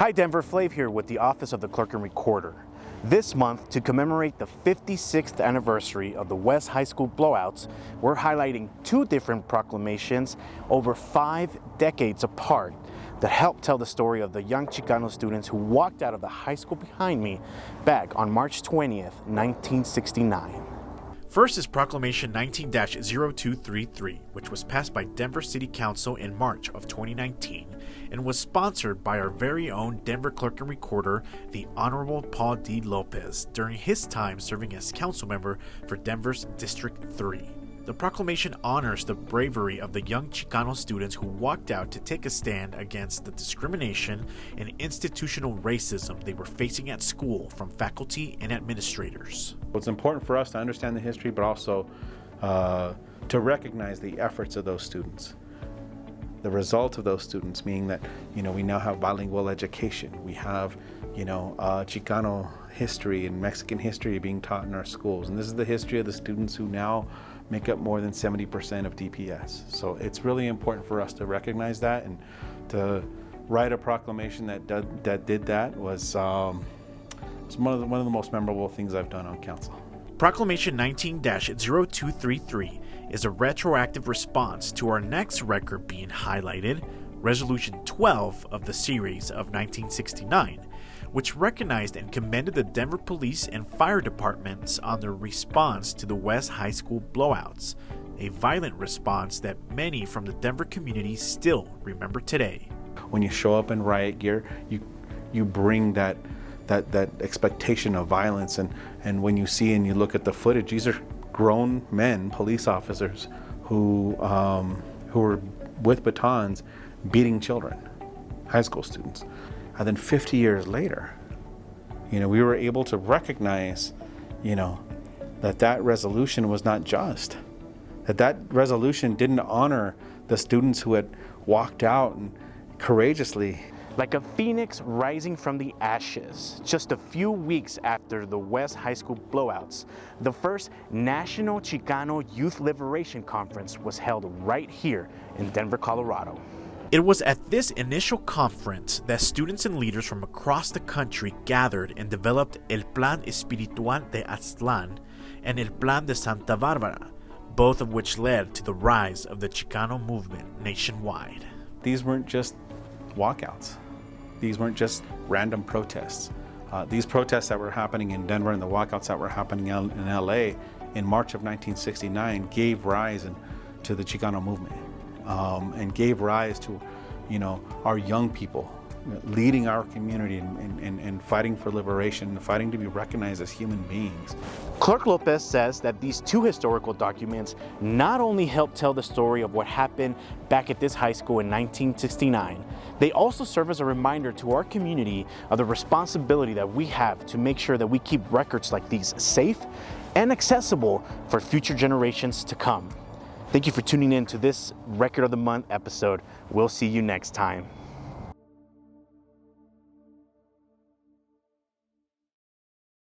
Hi, Denver. Flav here with the Office of the Clerk and Recorder. This month, to commemorate the 56th anniversary of the West High School Blowouts, we're highlighting two different proclamations over 5 decades apart that help tell the story of the young Chicano students who walked out of the high school behind me back on March 20th, 1969. First is Proclamation 19-0233, which was passed by Denver City Council in March of 2019 and was sponsored by our very own Denver Clerk and Recorder, the Honorable Paul D. Lopez, during his time serving as council member for Denver's District 3. The proclamation honors the bravery of the young Chicano students who walked out to take a stand against the discrimination and institutional racism they were facing at school from faculty and administrators. It's important for us to understand the history, but also to recognize the efforts of those students. The result of those students, meaning that, we now have bilingual education. We have, Chicano history and Mexican history being taught in our schools. And this is the history of the students who now make up more than 70% of DPS. So it's really important for us to recognize that, and to write a proclamation that did that was one of the most memorable things I've done on council. Proclamation 19-0233 is a retroactive response to our next record being highlighted, Resolution 12 of the series of 1969, which recognized and commended the Denver Police and Fire Departments on their response to the West High School Blowouts, a violent response that many from the Denver community still remember today. When you show up in riot gear, you bring that expectation of violence, and when you see and you look at the footage, these are grown men, police officers, who were with batons beating children, high school students. And then 50 years later, we were able to recognize, that resolution was not just, that resolution didn't honor the students who had walked out and courageously. Like a phoenix rising from the ashes, just a few weeks after the West High School Blowouts, the first National Chicano Youth Liberation Conference was held right here in Denver, Colorado. It was at this initial conference that students and leaders from across the country gathered and developed El Plan Espiritual de Aztlán and El Plan de Santa Bárbara, both of which led to the rise of the Chicano movement nationwide. These weren't just walkouts. These weren't just random protests. These protests that were happening in Denver and the walkouts that were happening in LA in March of 1969 gave rise to the Chicano movement, and gave rise to, our young people leading our community and fighting for liberation and fighting to be recognized as human beings. Clerk Lopez says that these two historical documents not only help tell the story of what happened back at this high school in 1969, they also serve as a reminder to our community of the responsibility that we have to make sure that we keep records like these safe and accessible for future generations to come. Thank you for tuning in to this Record of the Month episode. We'll see you next time.